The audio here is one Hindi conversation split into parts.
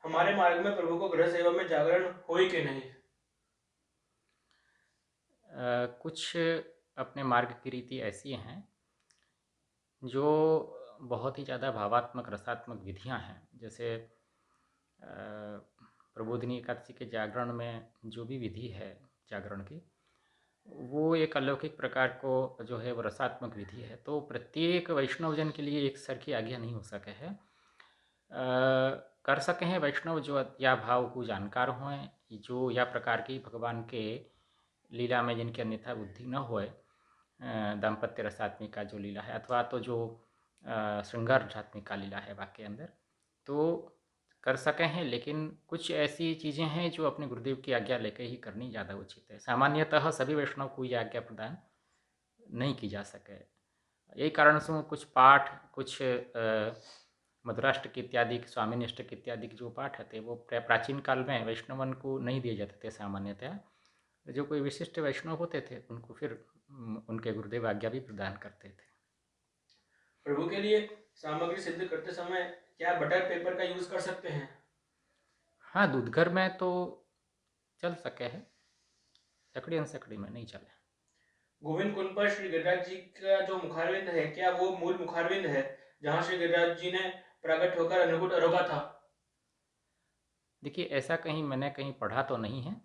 हमारे मार्ग में प्रभु को गृह सेवा में जागरण होई कि नहीं? कुछ अपने मार्ग की रीति ऐसी हैं जो बहुत ही ज़्यादा भावात्मक रसात्मक विधियां हैं। जैसे प्रबोधिनी एकादशी के जागरण में जो भी विधि है जागरण की, वो एक अलौकिक प्रकार को जो है वो रसात्मक विधि है। तो प्रत्येक वैष्णवजन के लिए एक सर की आज्ञा नहीं हो सके है। कर सके हैं वैष्णव जो या भाव को जानकार हों, जो या प्रकार की भगवान के लीला में जिनकी अन्यथा बुद्धि न होए, दाम्पत्य रसात्मिका जो लीला है अथवा तो जो श्रृंगार रसात्मिका लीला है वाक्य अंदर, तो कर सके हैं। लेकिन कुछ ऐसी चीज़ें हैं जो अपने गुरुदेव की आज्ञा लेकर ही करनी ज़्यादा उचित है। सामान्यतः सभी वैष्णव को ये आज्ञा प्रदान नहीं की जा सके। यही कारण से कुछ पाठ, कुछ मधुराष्टक इत्यादि, स्वामिनिष्टक इत्यादि के जो पाठ थे वो प्राचीन काल में वैष्णवन को नहीं दिए जाते थे सामान्यतः। जो कोई विशिष्ट वैष्णव होते थे उनको फिर उनके गुरुदेव आज्ञा भी प्रदान करते थे। प्रभु के लिए सामग्री सिद्ध करते समय क्या बटर पेपर का यूज कर सकते हैं? हाँ, दूधघर में तो चल सके है, सकड़ी अनसकड़ी में नहीं चले। गोविंद कुंड पर श्री गिरिराज जी का जो मुखारविंद है, क्या वो मूल मुखारविंद है जहाँ श्री गिरिराज जी ने प्रकट होकर अनुकूट अरोगा था? देखिए, ऐसा कहीं मैंने कहीं पढ़ा तो नहीं है।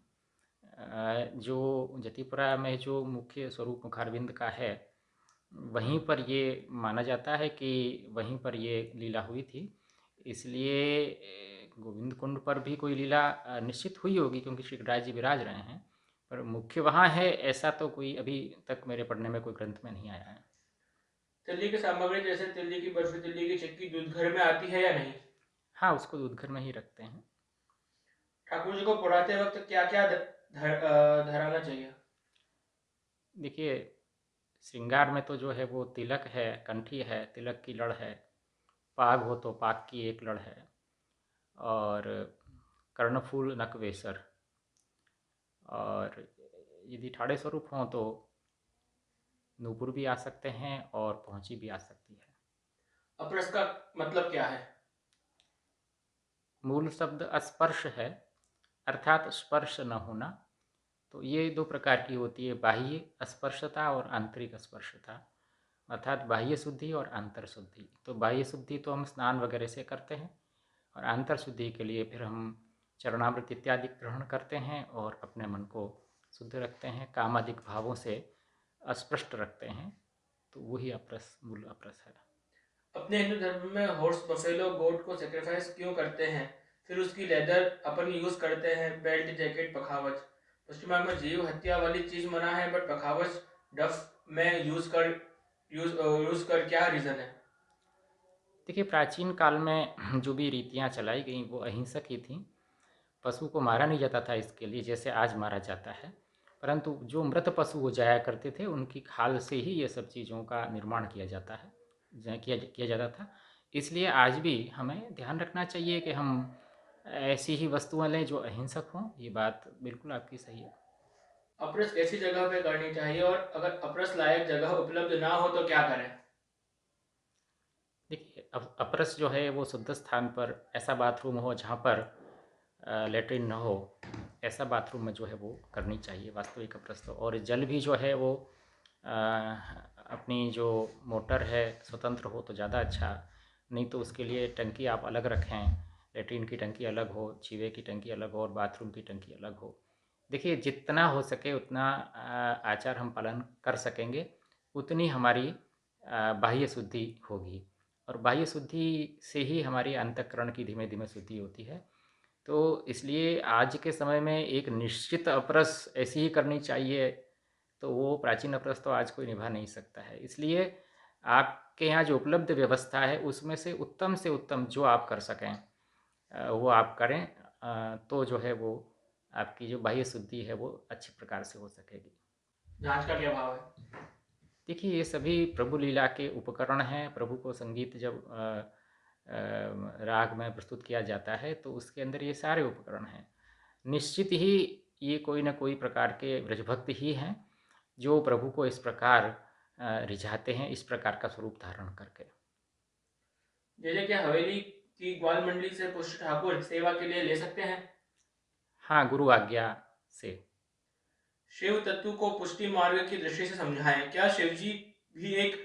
जो जतिपुरा में जो मुख्य स्वरूप मुखारविंद का है, वहीं पर ये माना जाता है कि वहीं पर ये लीला हुई थी। इसलिए गोविंद कुंड पर भी कोई लीला निश्चित हुई होगी, क्योंकि श्री गिरिराज जी विराज रहे हैं। पर मुख्य वहाँ है ऐसा तो कोई अभी तक मेरे पढ़ने में कोई ग्रंथ में नहीं आया है। तिल्ली की सामग्री जैसे तिल्ली की बर्फी, तिल्ली की चिक्की दूध घर में आती है या नहीं? हाँ, उसको दूधघर में ही रखते हैं। ठाकुर जी को पढ़ाते वक्त क्या क्या धराना चाहिए? देखिए, श्रृंगार में तो जो है वो तिलक है, कंठी है, तिलक की लड़ है, पाग हो तो पाग की एक लड़ है, और कर्णफूल नकवेसर, और यदि ठाड़े स्वरूप हों तो नूपुर भी आ सकते हैं और पहुंची भी आ सकती है। अपरस का मतलब क्या है? मूल शब्द स्पर्श है, अर्थात स्पर्श न होना। तो ये दो प्रकार की होती है, बाह्य स्पर्शता और आंतरिक स्पर्शता, अर्थात बाह्य शुद्धि और आंतर शुद्धि। तो बाह्य शुद्धि तो हम स्नान वगैरह से करते हैं, और आंतर शुद्धि के लिए फिर हम चरणामृत इत्यादि ग्रहण करते हैं और अपने मन को शुद्ध रखते हैं, कामादिक भावों से अस्पृष्ट रखते हैं। तो वही अप्रस, मूल अप्रस है। अपने हिंदू धर्म में हॉर्स बफेलो गोट को सेक्रीफाइस क्यों करते हैं? फिर उसकी लेदर अपन यूज करते हैं, बेल्ट जैकेट पखावज। पश्चिमा में जीव हत्या वाली चीज मना है, बट पखावज डफ में यूज कर क्या रीजन है? देखिए, प्राचीन काल में जो भी रीतियाँ चलाई गई वो अहिंसक ही थी। पशु को मारा नहीं जाता था इसके लिए जैसे आज मारा जाता है, परंतु जो मृत पशु हो जाया करते थे उनकी खाल से ही ये सब चीज़ों का निर्माण किया जाता है, किया किया जाता था। इसलिए आज भी हमें ध्यान रखना चाहिए कि हम ऐसी ही वस्तुएं लें जो अहिंसक हों। ये बात बिल्कुल आपकी सही है। अपरस कैसी जगह पे करनी चाहिए, और अगर अपरस लायक जगह उपलब्ध ना हो तो क्या करें? देखिए, अपरस जो है वो शुद्ध स्थान पर, ऐसा बाथरूम हो जहाँ पर लेटरिन न हो, ऐसा बाथरूम में जो है वो करनी चाहिए वास्तविक अपरस। तो और जल भी जो है वो अपनी जो मोटर है स्वतंत्र हो तो ज़्यादा अच्छा। नहीं तो उसके लिए टंकी आप अलग रखें, लेटरिन की टंकी अलग हो, चीवे की टंकी अलग हो और बाथरूम की टंकी अलग हो। देखिए, जितना हो सके उतना आचार हम पालन कर सकेंगे, उतनी हमारी बाह्य शुद्धि होगी, और बाह्य शुद्धि से ही हमारी अंतःकरण की धीमे धीमे शुद्धि होती है। तो इसलिए आज के समय में एक निश्चित अपरस ऐसी ही करनी चाहिए, तो वो प्राचीन अपरस तो आज कोई निभा नहीं सकता है। इसलिए आपके यहाँ जो उपलब्ध व्यवस्था है उसमें से उत्तम जो आप कर सकें वो आप करें। तो जो है वो आपकी जो बाह्य शुद्धि है वो अच्छी प्रकार से हो सकेगी। जांच का क्या भाव है? देखिए, ये सभी प्रभु लीला के उपकरण हैं। प्रभु को संगीत जब राग में प्रस्तुत किया जाता है तो उसके अंदर ये सारे उपकरण हैं। निश्चित ही ये कोई न कोई प्रकार के ब्रजभक्त ही हैं जो प्रभु को इस प्रकार रिझाते हैं, इस प्रकार का स्वरूप धारण करके। जैसे कि हवेली कि ग्वाल मंडली से पुष्ट ठाकुर सेवा के लिए ले सकते हैं? हाँ, गुरु आज्ञा से। शिव तत्व को पुष्टि मार्ग की दृष्टि से समझाएं। क्या शिवजी भी एक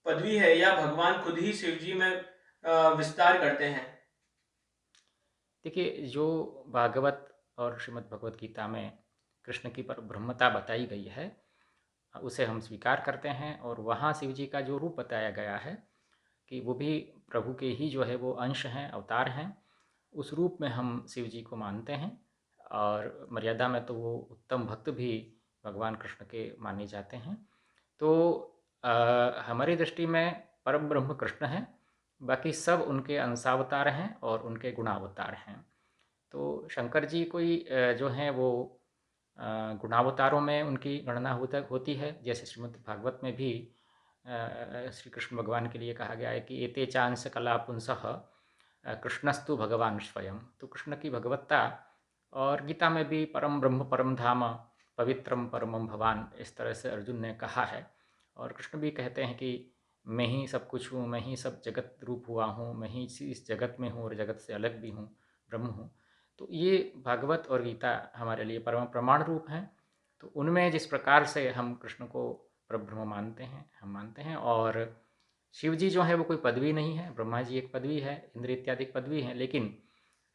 पदवी है या भगवान खुद ही शिवजी में विस्तार करते हैं? देखिए, जो भागवत और श्रीमद् भगवत गीता में कृष्ण की परब्रह्मता बताई गई है, उसे हम स्वीकार करते हैं। और वहाँ शिव जी का जो रूप बताया गया है कि वो भी प्रभु के ही जो है वो अंश हैं, अवतार हैं, उस रूप में हम शिव जी को मानते हैं। और मर्यादा में तो वो उत्तम भक्त भी भगवान कृष्ण के माने जाते हैं। तो हमारी दृष्टि में परम ब्रह्म कृष्ण हैं, बाकी सब उनके अंशावतार हैं और उनके गुणावतार हैं। तो शंकर जी कोई जो हैं वो गुणावतारों में उनकी गणना होती है। जैसे श्रीमद् भागवत में भी श्री कृष्ण भगवान के लिए कहा गया है कि एते चांस कला पुंसः कृष्णस्तु भगवान स्वयं। तो कृष्ण की भगवत्ता, और गीता में भी परम ब्रह्म परम धाम पवित्रम परमम भवान, इस तरह से अर्जुन ने कहा है। और कृष्ण भी कहते हैं कि मैं ही सब कुछ हूँ, मैं ही सब जगत रूप हुआ हूँ, मैं ही इस जगत में हूँ और जगत से अलग भी हूँ, ब्रह्म हूँ। तो ये भागवत और गीता हमारे लिए परम प्रमाण रूप हैं। तो उनमें जिस प्रकार से हम कृष्ण को परब्रह्म मानते हैं, हम मानते हैं। और शिव जी जो है वो कोई पदवी नहीं है, ब्रह्मा जी एक पदवी है, इंद्र इत्यादि पदवी हैं, लेकिन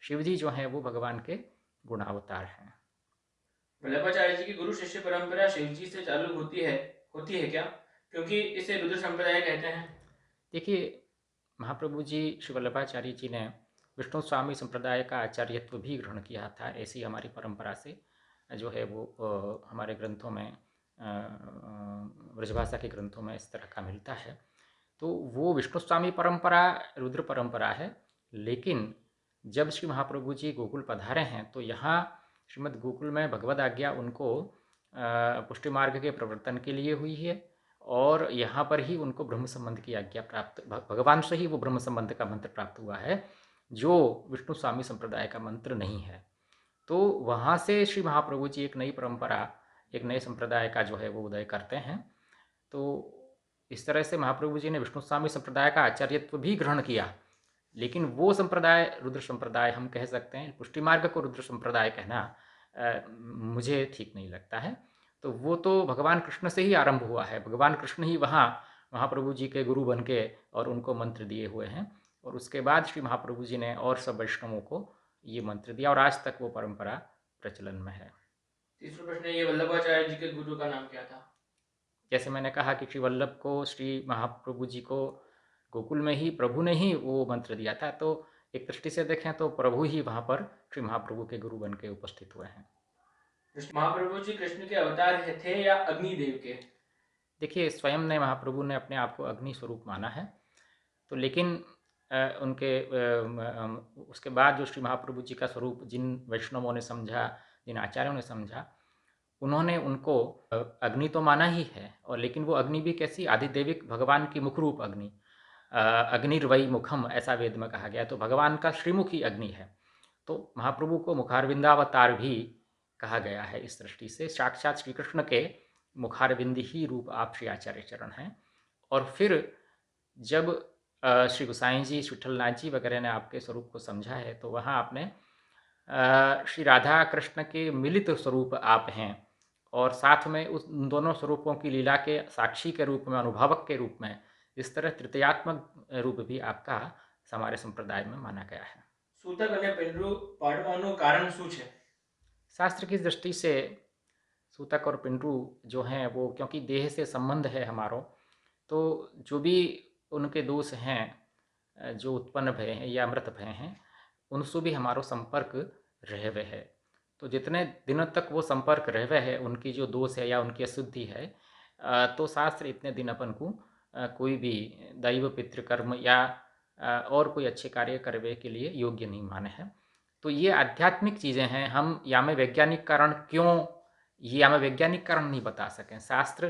शिव जी जो हैं वो भगवान के गुणावतार हैं। वल्लभाचार्य जी की गुरु शिष्य परंपरा शिवजी से चालू होती है क्या? क्योंकि इसे रुद्र संप्रदाय कहते हैं। देखिए, महाप्रभु जी श्री वल्लभाचार्य जी ने विष्णु स्वामी संप्रदाय का आचार्यत्व भी ग्रहण किया था। ऐसी हमारी परंपरा से जो है वो हमारे ग्रंथों में, ब्रजभाषा के ग्रंथों में इस तरह का मिलता है। तो वो विष्णु स्वामी परंपरा रुद्र परंपरा है। लेकिन जब श्री महाप्रभु जी गोकुल पधारे हैं तो यहाँ श्रीमद् गोकुल में भगवद आज्ञा उनको पुष्टि मार्ग के प्रवर्तन के लिए हुई है। और यहाँ पर ही उनको ब्रह्म संबंध की आज्ञा प्राप्त, भगवान से ही वो ब्रह्म संबंध का मंत्र प्राप्त हुआ है, जो विष्णु स्वामी संप्रदाय का मंत्र नहीं है। तो वहाँ से श्री महाप्रभु जी एक नई परंपरा, एक नए संप्रदाय का जो है वो उदय करते हैं। तो इस तरह से महाप्रभु जी ने विष्णु स्वामी संप्रदाय का आचार्यत्व भी ग्रहण किया, लेकिन वो संप्रदाय रुद्र संप्रदाय हम कह सकते हैं। पुष्टि मार्ग को रुद्र संप्रदाय कहना मुझे ठीक नहीं लगता है। तो वो तो भगवान कृष्ण से ही आरंभ हुआ है, भगवान कृष्ण ही वहाँ महाप्रभु जी के गुरु बन के और उनको मंत्र दिए हुए हैं। और उसके बाद श्री महाप्रभु जी ने और सब वैष्णवों को ये मंत्र दिया, और आज तक वो परंपरा प्रचलन में है। तीसरा प्रश्न ये, वल्लभाचार्य जी के गुरु का नाम क्या था? जैसे मैंने कहा कि श्री वल्लभ को श्री महाप्रभु जी को गोकुल में ही प्रभु ने ही वो मंत्र दिया था। तो एक दृष्टि से देखें तो प्रभु ही वहाँ पर श्री महाप्रभु के गुरु बन के उपस्थित हुए हैं। महाप्रभु जी कृष्ण के अवतार थे या अग्निदेव के? देखिए, स्वयं ने महाप्रभु ने अपने आप को अग्नि स्वरूप माना है। तो लेकिन उनके उसके बाद जो श्री महाप्रभु जी का स्वरूप जिन वैष्णवों ने समझा, जिन आचार्यों ने समझा, उन्होंने उनको अग्नि तो माना ही है। और लेकिन वो अग्नि भी कैसी, आदिदेविक भगवान की मुखरूप अग्नि, अग्निर्वै मुखम, ऐसा वेद में कहा गया। तो भगवान का श्रीमुखी अग्नि है। तो महाप्रभु को मुखारविंदावतार भी कहा गया है। इस दृष्टि से साक्षात श्री कृष्ण के मुखारविंद ही रूप आप श्री आचार्य चरण हैं। और फिर जब श्री गोसाई जी, विठलनाथ जी वगैरह ने आपके स्वरूप को समझा है, तो वहाँ आपने श्री राधा कृष्ण के मिलित स्वरूप आप हैं। और साथ में उस दोनों स्वरूपों की लीला के साक्षी के रूप में, अनुभवक के रूप में, इस तरह तृतीयात्मक रूप भी आपका हमारे संप्रदाय में माना गया है। सूतक અને પિંડરું પાડવાનું કારણ શું છે? शास्त्र की दृष्टि से सूतक और पिंडू जो हैं वो, क्योंकि देह से संबंध है हमारो, तो जो भी उनके दोष हैं जो उत्पन्न भय हैं या मृत भय हैं, उनसे भी हमारो संपर्क रह वह है। तो जितने दिनों तक वो संपर्क रह वह है, उनकी जो दोष है या उनकी अशुद्धि है, तो शास्त्र इतने दिन अपन को कोई भी दैव पितृकर्म या और कोई अच्छे कार्य करने के लिए योग्य नहीं माने हैं। तो ये आध्यात्मिक चीज़ें हैं। हम या में वैज्ञानिक कारण क्यों, ये हमें वैज्ञानिक कारण नहीं बता सकें। शास्त्र,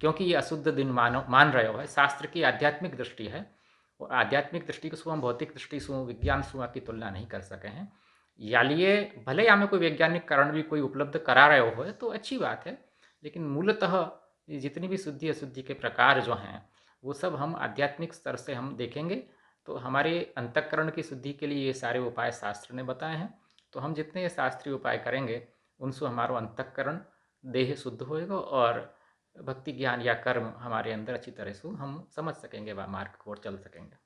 क्योंकि ये अशुद्ध दिन मान रहे हो है, शास्त्र की आध्यात्मिक दृष्टि है। और आध्यात्मिक दृष्टि को हम भौतिक दृष्टि से, विज्ञान से की तुलना नहीं कर सके हैं। या लिए भले हमें कोई वैज्ञानिक कारण भी कोई उपलब्ध करा रहे हो तो अच्छी बात है, लेकिन मूलतः जितनी भी शुद्धि अशुद्धि के प्रकार जो हैं वो सब हम आध्यात्मिक स्तर से हम देखेंगे तो हमारे अंतःकरण की शुद्धि के लिए ये सारे उपाय शास्त्र ने बताए हैं। तो हम जितने ये शास्त्रीय उपाय करेंगे उनसे हमारा अंतःकरण देह शुद्ध होएगा और भक्ति ज्ञान या कर्म हमारे अंदर अच्छी तरह से हम समझ सकेंगे व मार्ग को और चल सकेंगे।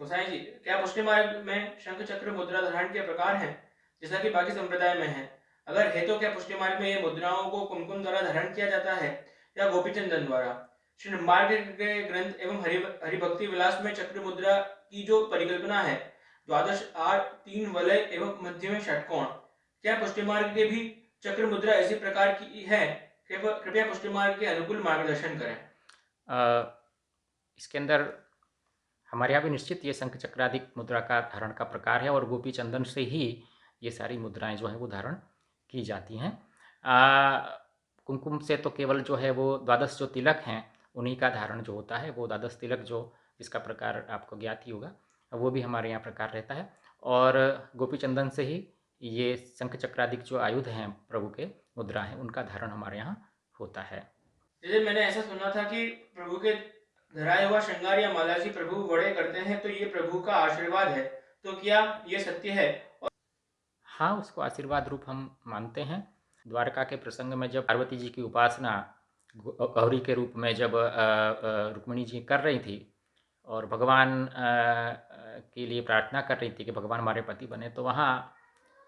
तो साईं जी, क्या पुष्टि मार्ग में शंख चक्र मुद्रा धारण के प्रकार हैं, जैसा कि बाकी संप्रदाय में है? अगर है तो क्या पुष्टि मार्ग में ये मुद्राओं को कुमकुम द्वारा धारण किया जाता है या गोपीचंदन द्वारा? श्री मार्ग के ग्रंथ एवं हरिभक्ति विलास में चक्र मुद्रा की जो परिकल्पना है, द्वादश आर, 3 वलय एवं मध्य में षटकोण, क्या पुष्टि मार्ग के भी चक्र मुद्रा इसी प्रकार की है? कृपया पुष्टि मार्ग के अनुकूल मार्गदर्शन करें। इसके अंदर हमारे यहाँ भी निश्चित ये शंख चक्रादिक मुद्रा का धारण का प्रकार है और गोपी चंदन से ही ये सारी मुद्राएं जो हैं वो धारण की जाती हैं। कुमकुम से तो केवल जो है वो द्वादश जो तिलक हैं उन्हीं का धारण जो होता है, वो द्वादश तिलक जो जिसका प्रकार आपको ज्ञात ही होगा, वो भी हमारे यहाँ प्रकार रहता है। और गोपी चंदन से ही ये शंख चक्रादिक जो आयुध हैं प्रभु के मुद्रा हैं उनका धारण हमारे यहाँ होता है। जैसे मैंने ऐसा सुना था कि प्रभु के धराया हुआ श्रृंगार या मालाजी प्रभु बड़े करते हैं, तो ये प्रभु का आशीर्वाद है, तो क्या ये सत्य है? हाँ, उसको आशीर्वाद रूप हम मानते हैं। द्वारका के प्रसंग में जब पार्वती जी की उपासना गौरी के रूप में जब रुक्मिणी जी कर रही थी और भगवान के लिए प्रार्थना कर रही थी कि भगवान हमारे पति बने, तो वहाँ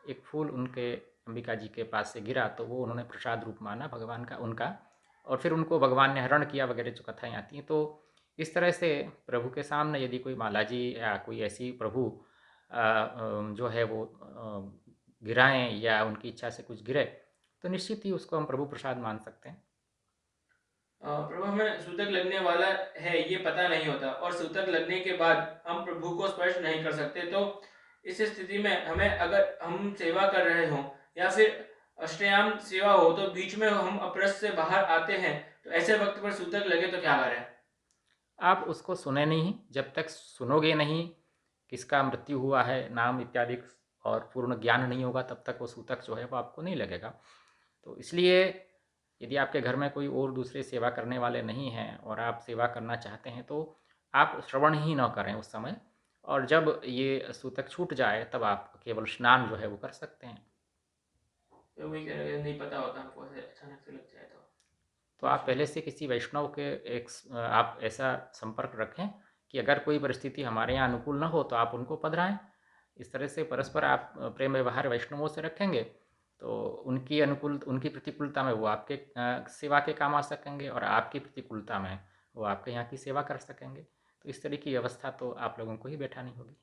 एक फूल उनके अंबिका जी के पास से गिरा, तो वो उन्होंने प्रसाद रूप माना भगवान का उनका, और फिर उनको भगवान ने हरण किया वगैरह जो कथाएँ आती हैं। तो इस तरह से प्रभु के सामने यदि कोई मालाजी या कोई ऐसी प्रभु जो है वो गिराएं या उनकी इच्छा से कुछ गिरे, तो निश्चित ही उसको हम प्रभु प्रसाद मान सकते हैं। प्रभु, हमें सूतक लगने वाला है ये पता नहीं होता और सूतक लगने के बाद हम प्रभु को स्पर्श नहीं कर सकते, तो इस स्थिति में हमें, अगर हम सेवा कर रहे हों या फिर अष्टयाम सेवा हो, तो बीच में हम अपरस से बाहर आते हैं, तो ऐसे वक्त पर सूतक लगे तो क्या करें? आप उसको सुने नहीं, जब तक सुनोगे नहीं किसका मृत्यु हुआ है नाम इत्यादि और पूर्ण ज्ञान नहीं होगा, तब तक वो सूतक जो है वो आपको नहीं लगेगा। तो इसलिए यदि आपके घर में कोई और दूसरे सेवा करने वाले नहीं हैं और आप सेवा करना चाहते हैं, तो आप श्रवण ही न करें उस समय, और जब ये सूतक छूट जाए तब आप केवल स्नान जो है वो कर सकते हैं। तो वही कह रहे, नहीं पता होता हमको, ऐसे अचानक से लग जाए तो आप पहले से किसी वैष्णव के आप ऐसा संपर्क रखें कि अगर कोई परिस्थिति हमारे यहाँ अनुकूल न हो तो आप उनको पधराएं। इस तरह से परस्पर आप प्रेम व्यवहार वैष्णवों से रखेंगे तो उनकी प्रतिकूलता में वो आपके सेवा के काम आ सकेंगे और आपकी प्रतिकूलता में वो आपके यहाँ की सेवा कर सकेंगे। तो इस तरह की व्यवस्था तो आप लोगों को ही बैठानी होगी।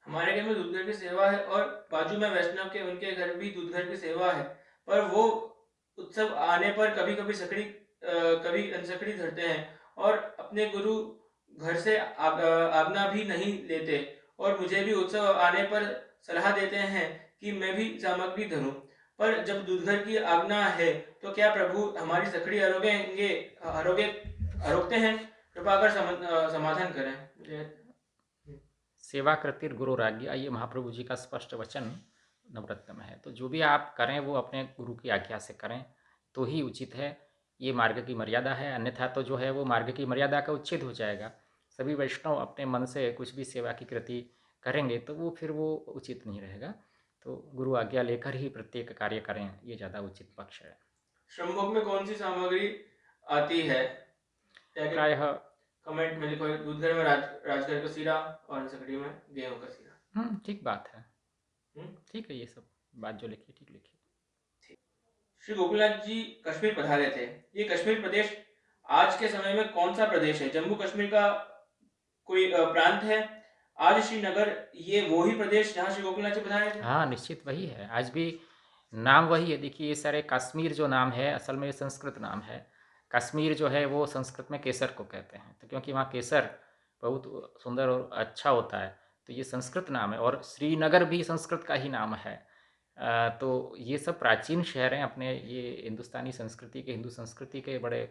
हमारे घर में दूध घर की सेवा है और बाजू में वैष्णव के उनके घर भी दूध घर की सेवा है, पर वो उत्सव आने पर कभी कभी सकड़ी कभी अनसकड़ी धरते हैं और अपने गुरु घर से आज्ञा भी नहीं लेते, और मुझे भी उत्सव आने पर सलाह देते हैं कि मैं भी सामग्री धरूं, पर जब दूध घर की आज्ञा है तो क्या प्रभु हमारी सकड़ी आरोगते हैं? कृपा कर समाधान करें। सेवा कृतिर गुरु राज्ञा, ये महाप्रभु जी का स्पष्ट वचन नवरत्न में है। तो जो भी आप करें वो अपने गुरु की आज्ञा से करें तो ही उचित है। ये मार्ग की मर्यादा है, अन्यथा तो जो है वो मार्ग की मर्यादा का उच्छेद हो जाएगा। सभी वैष्णव अपने मन से कुछ भी सेवा की कृति करेंगे तो वो फिर वो उचित नहीं रहेगा। तो गुरु आज्ञा लेकर ही प्रत्येक कार्य करें, ये ज़्यादा उचित पक्ष है। श्रमभोग में कौन सी सामग्री आती है? प्रायः कमेंट में लिखो, दूध घर में राजगर का सीरा और सकड़ी में गेहूं का सीरा। ठीक बात है। ठीक है, ये सब बात जो लिखी ठीक लिखी। श्री गोकुलनाथ जी कश्मीर पधारे थे। ये कश्मीर प्रदेश आज के समय में कौन सा प्रदेश है? जम्मू कश्मीर का कोई प्रांत है आज श्रीनगर? ये वो ही प्रदेश जहाँ श्री गोकुलनाथ जी पधारे थे? हाँ, निश्चित वही है। आज भी नाम वही है। देखिए, ये सारे कश्मीर जो नाम है असल में संस्कृत नाम है। कश्मीर जो है वो संस्कृत में केसर को कहते हैं, तो क्योंकि वहाँ केसर बहुत सुंदर और अच्छा होता है, तो ये संस्कृत नाम है। और श्रीनगर भी संस्कृत का ही नाम है। तो ये सब प्राचीन शहर हैं अपने, ये हिंदुस्तानी संस्कृति के, हिंदू संस्कृति के बड़े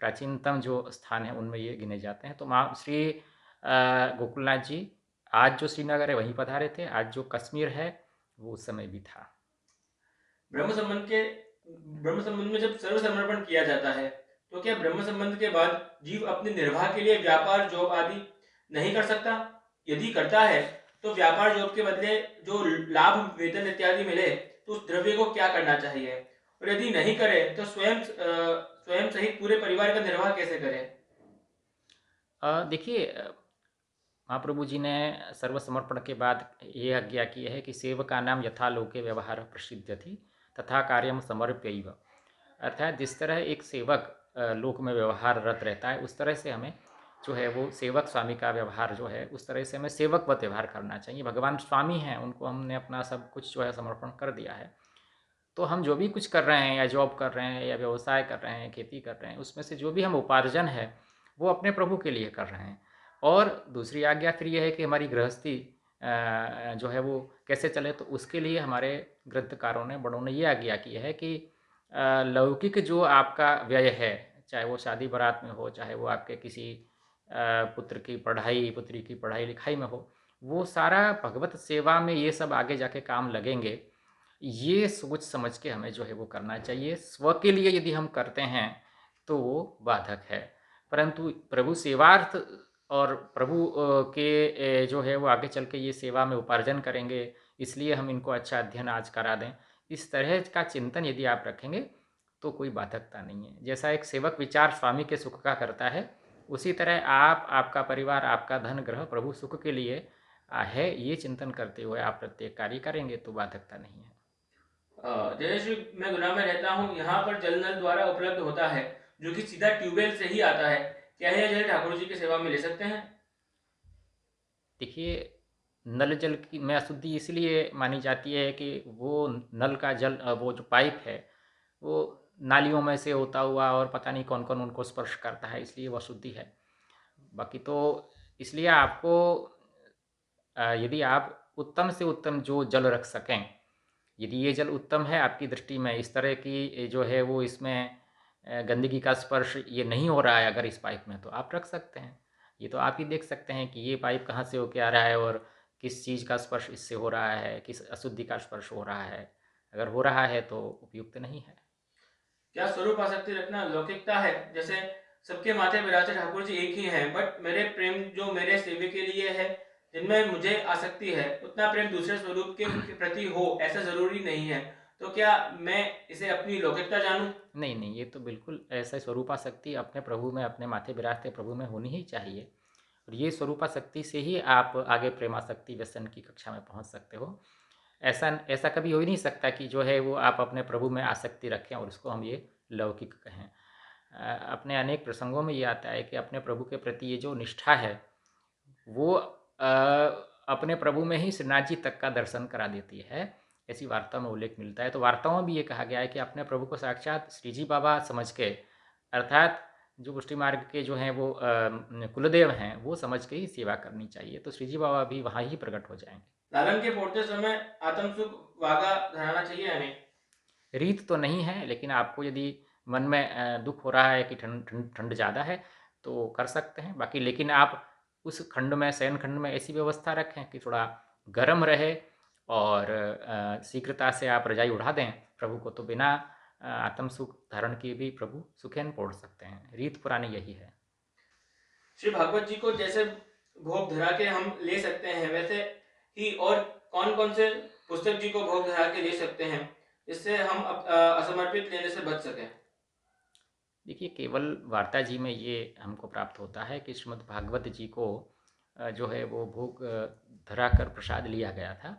प्राचीनतम जो स्थान हैं उनमें ये गिने जाते हैं। तो माँ श्री गोकुलनाथ जी आज जो श्रीनगर है वहीं पधारे थे, आज जो कश्मीर है वो उस समय भी था। ब्रह्म संबंध में जब सर्व समर्पण किया जाता है, तो क्या ब्रह्म संबंध के बाद जीव अपने निर्वाह के लिए व्यापार, जॉब आदि नहीं कर सकता? यदि करता है तो व्यापार जॉब के बदले जो लाभ वेतन इत्यादि मिले तो उस द्रव्य को क्या करना चाहिए, और यदि नहीं करे तो स्वयं सहित पूरे परिवार का निर्वाह कैसे करे? देखिए, महाप्रभु जी ने सर्वसमर्पण के बाद ये आज्ञा की है कि सेवका नाम यथा लोके व्यवहार प्रसिद्ध थी तथा कार्यम समर्प्यैव। अर्थात जिस तरह एक सेवक लोक में व्यवहाररत रहता है, उस तरह से हमें जो है वो सेवक स्वामी का व्यवहार जो है उस तरह से हमें सेवकवत व्यवहार करना चाहिए। भगवान स्वामी हैं, उनको हमने अपना सब कुछ जो है समर्पण कर दिया है, तो हम जो भी कुछ कर रहे हैं या जॉब कर रहे हैं या व्यवसाय कर रहे हैं, खेती कर रहे हैं, उसमें से जो भी हम उपार्जन है वो अपने प्रभु के लिए कर रहे हैं। और दूसरी आज्ञा फिर यह है कि हमारी गृहस्थी जो है वो कैसे चले, तो उसके लिए हमारे ग्रंथकारों ने, बड़ों ने ये आज्ञा की है कि लौकिक जो आपका व्यय है, चाहे वो शादी बारात में हो, चाहे वो आपके किसी पुत्र की पढ़ाई, पुत्री की पढ़ाई लिखाई में हो, वो सारा भगवत सेवा में ये सब आगे जाके काम लगेंगे। ये सोच समझ के हमें जो है वो करना चाहिए। स्व के लिए यदि हम करते हैं तो वो बाधक है, परंतु प्रभु सेवार्थ और प्रभु के जो है वो आगे चल के ये सेवा में उपार्जन करेंगे, इसलिए हम इनको अच्छा अध्ययन आज करा दें, इस तरह का चिंतन यदि आप रखेंगे तो कोई बाधकता नहीं है। जैसा एक सेवक विचार स्वामी के सुख का करता है, उसी तरह आप, आपका परिवार, आपका धन ग्रह प्रभु सुख के लिए है, ये चिंतन करते हुए आप प्रत्येक कार्य करेंगे तो बाधकता नहीं है। जैसे श्री मैं गुना में रहता हूँ, यहाँ पर जल नल द्वारा उपलब्ध होता है जो कि सीधा ट्यूबवेल से ही आता है। क्या यह जल ठाकुर जी की सेवा में ले सकते हैं? देखिए, नल जल की में अशुद्धि इसलिए मानी जाती है कि वो नल का जल, वो जो पाइप है वो नालियों में से होता हुआ और पता नहीं कौन कौन उनको स्पर्श करता है, इसलिए वो अशुद्धि है। बाकी तो इसलिए आपको यदि आप उत्तम से उत्तम जो जल रख सकें, यदि ये जल उत्तम है आपकी दृष्टि में, इस तरह की जो है वो इसमें गंदगी का स्पर्श ये नहीं हो रहा है अगर इस पाइप में, तो आप रख सकते हैं। ये तो आप ही देख सकते हैं कि ये पाइप कहाँ से होके आ रहा है और किस चीज़ का स्पर्श इससे हो रहा है, किस अशुद्धि का स्पर्श हो रहा है। अगर हो रहा है तो उपयुक्त नहीं है। क्या स्वरूप आसक्ति रखना लौकिकता है? जैसे सबके माथे विराजे ठाकुर जी एक ही हैं, बट मेरे प्रेम जो मेरे सेवे के लिए है, जिनमें मुझे आसक्ति है, उतना प्रेम दूसरे स्वरूप के प्रति हो ऐसा जरूरी नहीं है। तो क्या मैं इसे अपनी लौकिकता जानूं? नहीं नहीं, ये तो बिल्कुल ऐसा स्वरूपासक्ति अपने प्रभु में, अपने माथे विराजते प्रभु में होनी ही चाहिए। और ये स्वरूपासक्ति से ही आप आगे प्रेमासक्ति व्यसन की कक्षा में पहुंच सकते हो। ऐसा ऐसा कभी हो ही नहीं सकता कि जो है वो आप अपने प्रभु में आसक्ति रखें और उसको हम ये लौकिक कहें। अपने अनेक प्रसंगों में ये आता है कि अपने प्रभु के प्रति ये जो निष्ठा है वो अपने प्रभु में ही श्रीनाथ जी तक का दर्शन करा देती है, ऐसी वार्ता में उल्लेख मिलता है। तो वार्ताओं में भी ये कहा गया है कि अपने प्रभु को साक्षात श्री जी बाबा समझ के, अर्थात जो पुष्टि मार्ग के जो हैं वो कुलदेव हैं, वो समझ के ही सेवा करनी चाहिए, तो श्री जी बाबा भी वहाँ ही प्रकट हो जाएंगे। लालन के फोड़ते समय आत्म सुख वागा धराना चाहिए या नहीं? रीत तो नहीं है, लेकिन आपको यदि मन में दुख हो रहा है कि ठंड ठंड ठंड ज़्यादा है तो कर सकते हैं। बाकी लेकिन आप उस खंड में, शयन खंड में ऐसी व्यवस्था रखें कि थोड़ा गर्म रहे और शीघ्रता से आप रजाई उड़ा दें प्रभु को, तो बिना आत्म सुख धारण किए भी प्रभु सुखेन पहुँच सकते हैं। रीत पुरानी यही है। श्री भागवत जी को जैसे भोग धरा के हम ले सकते हैं, वैसे ही और कौन कौन से पुस्तक जी को भोग धरा के ले सकते हैं जिससे हम असमर्पित लेने से बच सकें? देखिए, केवल वार्ता जी में ये हमको प्राप्त होता है कि श्रीमद् भागवत जी को जो है वो भोग धरा कर प्रसाद लिया गया था।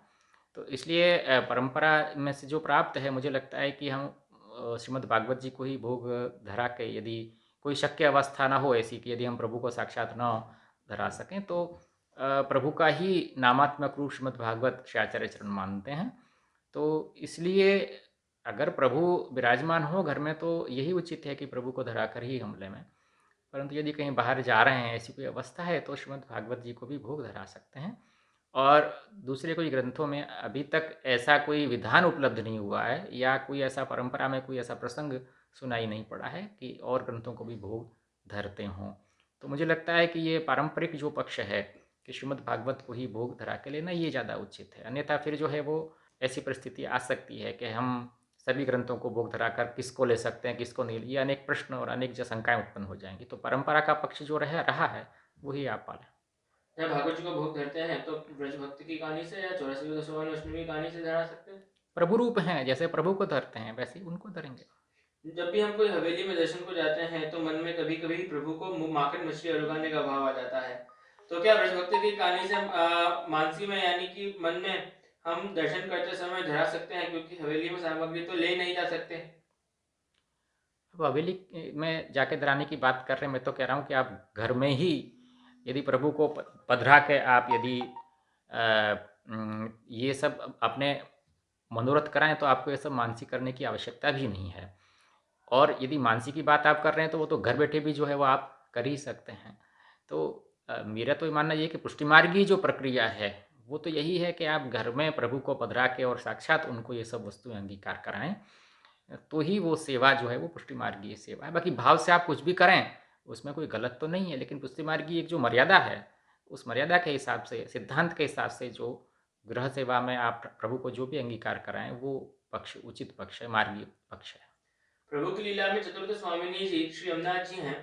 तो इसलिए परंपरा में से जो प्राप्त है, मुझे लगता है कि हम श्रीमद् भागवत जी को ही भोग धरा के, यदि कोई शक्य अवस्था ना हो ऐसी कि यदि हम प्रभु को साक्षात न धरा सकें, तो प्रभु का ही नामात्मक रूप श्रीमद् भागवत श्री आचार्य चरण मानते हैं। तो इसलिए अगर प्रभु विराजमान हो घर में तो यही उचित है कि प्रभु को धरा कर ही हम लें। परंतु यदि कहीं बाहर जा रहे हैं, ऐसी कोई अवस्था है, तो श्रीमद् भागवत जी को भी भोग धरा सकते हैं। और दूसरे कोई ग्रंथों में अभी तक ऐसा कोई विधान उपलब्ध नहीं हुआ है या कोई ऐसा परंपरा में कोई ऐसा प्रसंग सुनाई नहीं पड़ा है कि और ग्रंथों को भी भोग धरते हों। तो मुझे लगता है कि ये पारंपरिक जो पक्ष है कि श्रीमद् भागवत को ही भोग धरा के लेना, ये ज़्यादा उचित है। अन्यथा फिर जो है वो ऐसी परिस्थिति आ सकती है कि हम सभी ग्रंथों को भोग धरा कर किसको ले सकते हैं, किसको नहीं, ये अनेक प्रश्न और अनेक जो शंकाएँ उत्पन्न हो जाएंगी। तो परंपरा का पक्ष जो रहा है वही आप पालें। जब भागवत जी को भोग धरते हैं तो ब्रज भक्ति की कहानी से या 84वें दशवान अष्टमी की कहानी से धरा सकते हैं? प्रभु रूप हैं, जैसे प्रभु को धरते हैं वैसे ही उनको धरेंगे। जब भी हम कोई हवेली में दर्शन को जाते हैं तो मन में कभी कभी प्रभु को माखन मछली उगाने का भाव आ जाता है। तो क्या ब्रज भक्ति की कहानी से मानसी में यानी कि मन में हम दर्शन करते समय धरा सकते हैं, क्योंकि हवेली में सामग्री तो ले नहीं जा सकते। अब हवेली में जाके धराने की बात कर रहे हैं, मैं तो कह रहा हूँ कि आप घर में ही यदि प्रभु को पधरा के आप यदि ये सब अपने मनोरथ कराएं तो आपको ये सब मानसी करने की आवश्यकता भी नहीं है। और यदि मानसी की बात आप कर रहे हैं तो वो तो घर बैठे भी जो है वो आप कर ही सकते हैं। तो मेरा तो ये मानना ये कि पुष्टि मार्गी जो प्रक्रिया है वो तो यही है कि आप घर में प्रभु को पधरा के और साक्षात उनको ये सब वस्तुएं अंगीकार कराएं, तो ही वो सेवा जो है वो पुष्टि मार्गीय सेवा है। बाकी भाव से आप कुछ भी करें उसमें कोई गलत तो नहीं है, लेकिन पुष्टि मार्गी एक जो मर्यादा है उस मर्यादा के हिसाब से, सिद्धांत के हिसाब से जो गृह सेवा में आप प्रभु को जो भी अंगीकार कराएं वो पक्ष उचित पक्ष है, मार्गीय पक्ष है। प्रभु की लीला में चतुर्थ स्वामिनी जी श्री यमुना जी हैं,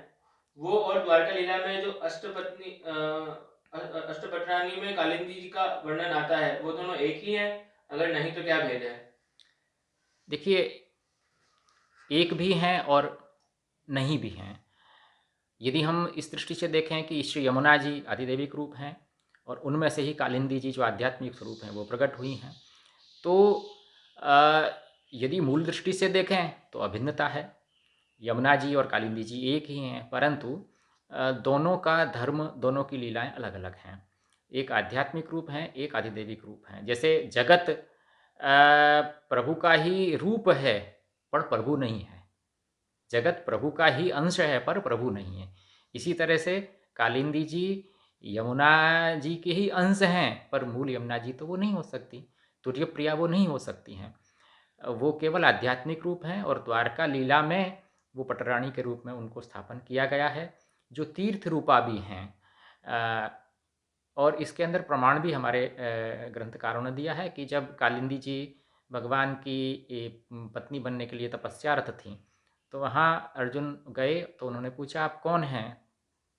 वो और द्वारका लीला में जो अष्टपटरानी में कालिंदी जी का वर्णन आता है, वो दोनों एक ही है? अगर नहीं तो क्या भेद है? देखिए, एक भी हैं और नहीं भी हैं। यदि हम इस दृष्टि से देखें कि श्री यमुना जी आदिदेविक रूप हैं और उनमें से ही कालिंदी जी जो आध्यात्मिक स्वरूप हैं वो प्रकट हुई हैं, तो यदि मूल दृष्टि से देखें तो अभिन्नता है। यमुना जी और कालिंदी जी एक ही हैं, परंतु दोनों का धर्म, दोनों की लीलाएं अलग अलग हैं। एक आध्यात्मिक रूप हैं, एक आदिदेविक रूप हैं। जैसे जगत प्रभु का ही रूप है पर प्रभु नहीं है, जगत प्रभु का ही अंश है पर प्रभु नहीं है। इसी तरह से कालिंदी जी यमुना जी के ही अंश हैं पर मूल यमुना जी तो वो नहीं हो सकती, तुर्य प्रिया वो नहीं हो सकती हैं। वो केवल आध्यात्मिक रूप हैं और द्वारका लीला में वो पटरानी के रूप में उनको स्थापन किया गया है, जो तीर्थ रूपा भी हैं। और इसके अंदर प्रमाण भी हमारे ग्रंथकारों ने दिया है कि जब कालिंदी जी भगवान की पत्नी बनने के लिए तपस्यारत थीं, तो वहाँ अर्जुन गए तो उन्होंने पूछा आप कौन हैं?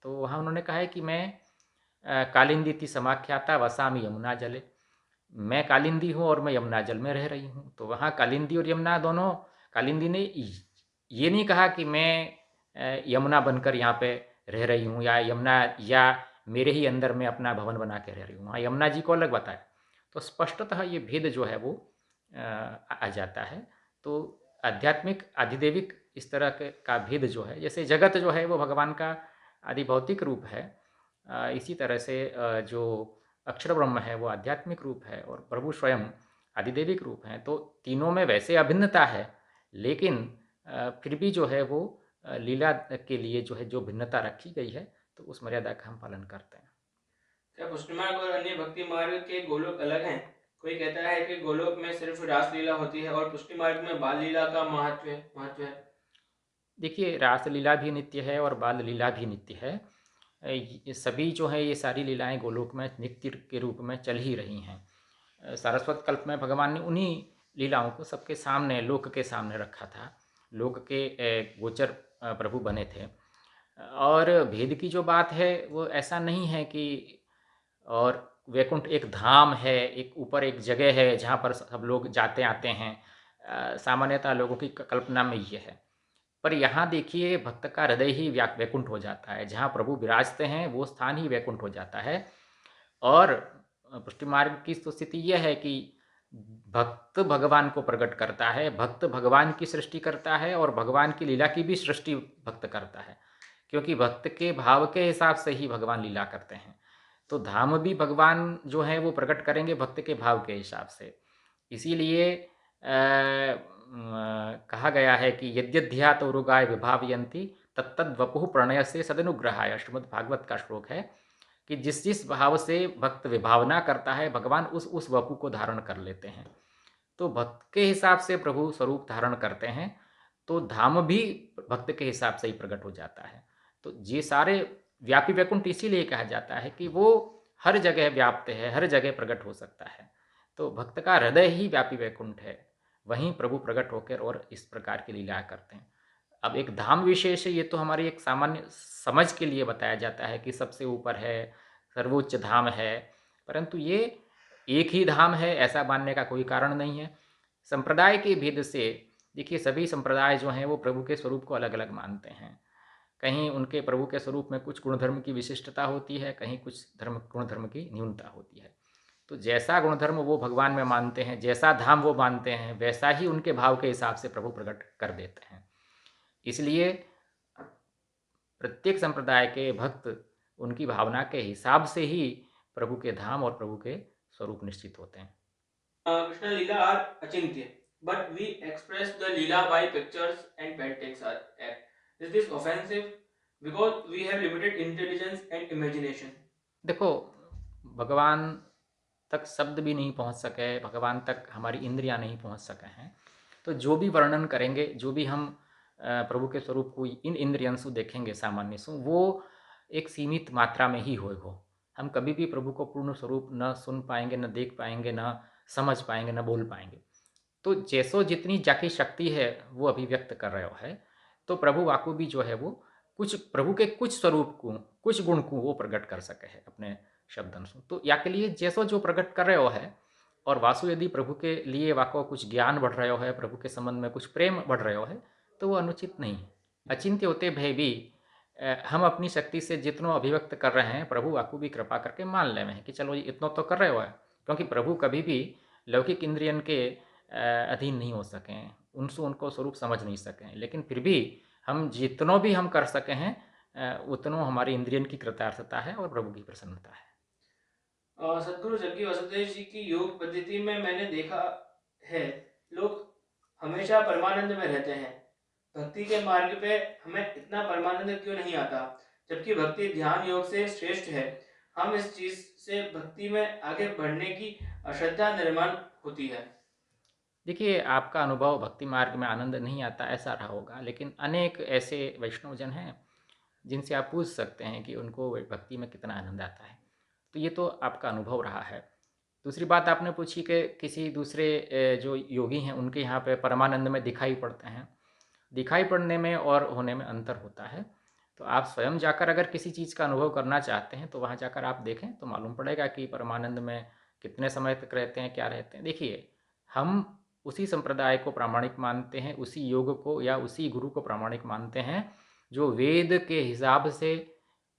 तो वहाँ उन्होंने कहा है कि मैं कालिंदी समाख्याता वसामी यमुना जले, मैं कालिंदी हूँ और मैं यमुना जल में रह रही हूँ। तो वहाँ कालिंदी और यमुना दोनों, कालिंदी ने ये नहीं कहा कि मैं यमुना बनकर यहाँ पे रह रही हूँ या यमुना या मेरे ही अंदर में अपना भवन बना के रह रही हूँ, हाँ यमुना जी को अलग बताया। तो स्पष्टतः ये भेद जो है वो आ जाता है। तो आध्यात्मिक आधिदेविक इस तरह का भेद जो है, जैसे जगत जो है वो भगवान का आदिभौतिक रूप है, इसी तरह से जो अक्षर ब्रह्म है वो आध्यात्मिक रूप है और प्रभु स्वयं आदिदेविक रूप हैं। तो तीनों में वैसे अभिन्नता है, लेकिन फिर भी जो है वो लीला के लिए जो है जो भिन्नता रखी गई है तो उस मर्यादा का हम पालन करते हैं। क्या पुष्टि मार्ग और अन्य भक्ति मार्ग के गोलोक अलग हैं? कोई कहता है कि गोलोक में सिर्फ रासलीला होती है और पुष्टि मार्ग में बाल लीला का महत्व है। देखिए, रासलीला भी नित्य है और बाल लीला भी नित्य है। ये सभी जो है ये सारी लीलाएं गोलोक में नित्य के रूप में चल ही रही हैं। सारस्वत कल्प में भगवान ने उन्हीं लीलाओं को सबके सामने, लोक के सामने रखा था। लोक के गोचर प्रभु बने थे। और भेद की जो बात है वो ऐसा नहीं है कि, और वैकुंठ एक धाम है, एक ऊपर एक जगह है जहाँ पर सब लोग जाते आते हैं, सामान्यतः लोगों की कल्पना में ये है। पर यहाँ देखिए भक्त का हृदय ही वैकुंठ हो जाता है, जहाँ प्रभु विराजते हैं वो स्थान ही वैकुंठ हो जाता है। और पुष्टि मार्ग की तो स्थिति यह है कि भक्त भगवान को प्रकट करता है, भक्त भगवान की सृष्टि करता है और भगवान की लीला की भी सृष्टि भक्त करता है, क्योंकि भक्त के भाव के हिसाब से ही भगवान लीला करते हैं। तो धाम भी भगवान जो है वो प्रकट करेंगे भक्त के भाव के हिसाब से। इसीलिए कहा गया है कि यद्यध्यात उरुगाय विभावयंती तत्तद वपुः प्रणय से सदनुग्रहाय, श्रीमद् भागवत का श्लोक है कि जिस जिस भाव से भक्त विभावना करता है भगवान उस वपु को धारण कर लेते हैं। तो भक्त के हिसाब से प्रभु स्वरूप धारण करते हैं, तो धाम भी भक्त के हिसाब से ही प्रकट हो जाता है। तो ये सारे व्यापी वैकुंठ इसीलिए कहा जाता है कि वो हर जगह व्याप्त है, हर जगह प्रकट हो सकता है। तो भक्त का हृदय ही व्यापी वैकुंठ है, वहीं प्रभु प्रकट होकर और इस प्रकार की लीला करते हैं। अब एक धाम विशेष है, ये तो हमारी एक सामान्य समझ के लिए बताया जाता है कि सबसे ऊपर है, सर्वोच्च धाम है, परंतु ये एक ही धाम है ऐसा मानने का कोई कारण नहीं है। संप्रदाय के भेद से देखिए सभी संप्रदाय जो हैं वो प्रभु के स्वरूप को अलग-अलग मानते हैं। कहीं उनके प्रभु के स्वरूप में कुछ गुण-धर्म की विशिष्टता होती है, कहीं कुछ गुण-धर्म की न्यूनता होती है। तो जैसा गुण-धर्म वो भगवान में मानते हैं, जैसा धाम वो मानते हैं, वैसा ही उनके भाव के हिसाब से प्रभु प्रकट कर देते हैं। इसलिए प्रत्येक संप्रदाय के भक्त उनकी भावना के हिसाब से ही प्रभु के धाम और प्रभु के स्वरूप निश्चित होते हैं। Krishna Leela are achintya, but we express the Leela by pictures and paintings are act. Is this offensive? Because we have limited intelligence and imagination. देखो, भगवान तक शब्द भी नहीं पहुंच सके, भगवान तक हमारी इंद्रियां नहीं पहुंच सके हैं, तो जो भी वर्णन करेंगे, जो भी हम प्रभु के स्वरूप को इन इंद्रियंसु देखेंगे सामान्यसु, वो एक सीमित मात्रा में ही हो। हम कभी भी प्रभु को पूर्ण स्वरूप न सुन पाएंगे, न देख पाएंगे, न समझ पाएंगे, न बोल पाएंगे। तो जैसो जितनी जाकी शक्ति है वो अभिव्यक्त कर रहे हो है, तो प्रभु वाकु भी जो है वो कुछ प्रभु के कुछ स्वरूप को, कुछ गुण को वो प्रकट कर सके है अपने शब्दन से। तो या के लिए जैसो जो प्रकट कर रहे हो है, और वासु यदि प्रभु के लिए वाको कुछ ज्ञान बढ़ रहे हो है, प्रभु के संबंध में कुछ प्रेम बढ़ रहे हो है, तो वो अनुचित नहीं है। अचिंत्य होते भय भी हम अपनी शक्ति से जितनों अभिव्यक्त कर रहे हैं, प्रभु वाकु भी कृपा करके मान ले हैं कि चलो इतना तो कर रहे हो है, क्योंकि प्रभु कभी भी लौकिक इंद्रियन के अधीन नहीं हो सकें, उनसे उनको स्वरूप समझ नहीं सकें, लेकिन फिर भी हम जितनों भी हम कर सके हैं उतनों हमारी इंद्रियन की कृतार्थता है और प्रभु की प्रसन्नता है। सदगुरु जग्गी वसुदेव जी की योग पद्धति में मैंने देखा है, लोग हमेशा परमानंद में रहते हैं। भक्ति के मार्ग पे हमें इतना परमानंद क्यों नहीं आता, जबकि भक्ति ध्यान योग से श्रेष्ठ है। हम इस चीज से भक्ति में आगे बढ़ने की अश्रद्धा निर्माण होती है। देखिए, आपका अनुभव भक्ति मार्ग में आनंद नहीं आता ऐसा रहा होगा, लेकिन अनेक ऐसे वैष्णवजन हैं जिनसे आप पूछ सकते हैं कि उनको भक्ति में कितना आनंद आता है। तो ये तो आपका अनुभव रहा है। दूसरी बात आपने पूछी कि किसी दूसरे जो योगी हैं उनके यहाँ पे परमानंद में दिखाई पड़ते हैं। दिखाई पड़ने में और होने में अंतर होता है। तो आप स्वयं जाकर अगर किसी चीज़ का अनुभव करना चाहते हैं तो वहाँ जाकर आप देखें तो मालूम पड़ेगा कि परमानंद में कितने समय तक रहते हैं, क्या रहते हैं। देखिए, हम उसी संप्रदाय को प्रामाणिक मानते हैं, उसी योग को या उसी गुरु को प्रामाणिक मानते हैं जो वेद के हिसाब से,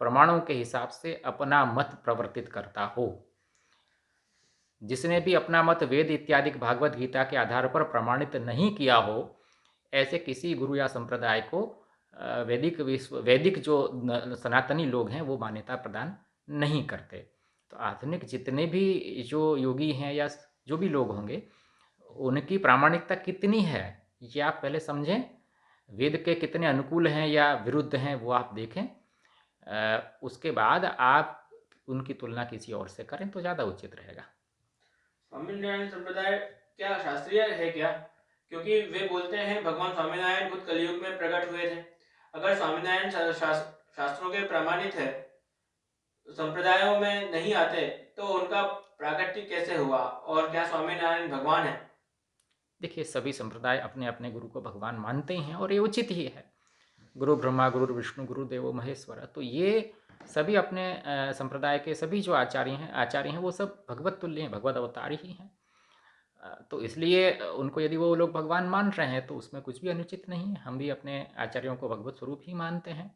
प्रमाणों के हिसाब से अपना मत प्रवर्तित करता हो। जिसने भी अपना मत वेद इत्यादि भागवत गीता के आधार पर प्रमाणित नहीं किया हो, ऐसे किसी गुरु या संप्रदाय को वैदिक जो सनातनी लोग हैं वो मान्यता प्रदान नहीं करते। तो आधुनिक जितने भी जो योगी हैं या जो भी लोग होंगे, उनकी प्रामाणिकता कितनी है ये आप पहले समझें। वेद के कितने अनुकूल हैं या विरुद्ध हैं वो आप देखें। उसके बाद आप उनकी तुलना किसी और से करें तो ज़्यादा उचित रहेगा। स्वामीनारायण संप्रदाय क्या शास्त्रीय है क्या? क्योंकि वे बोलते हैं भगवान स्वामीनारायण खुद कलयुग में प्रकट हुए थे। अगर स्वामीनारायण शास्त्रों के प्रमाणित है, संप्रदायों में नहीं आते, तो उनका प्राकट्य कैसे हुआ, और क्या स्वामीनारायण भगवान है? देखिए, सभी संप्रदाय अपने अपने गुरु को भगवान मानते ही हैं और ये उचित ही है। गुरु ब्रह्मा, गुरु विष्णु, गुरु देवो महेश्वर, तो ये सभी अपने संप्रदाय के सभी जो आचार्य हैं वो सब भगवत तुल्य हैं, भगवत अवतार ही हैं। तो इसलिए उनको यदि वो लोग भगवान मान रहे हैं तो उसमें कुछ भी अनुचित नहीं है। हम भी अपने आचार्यों को भगवत स्वरूप ही मानते हैं।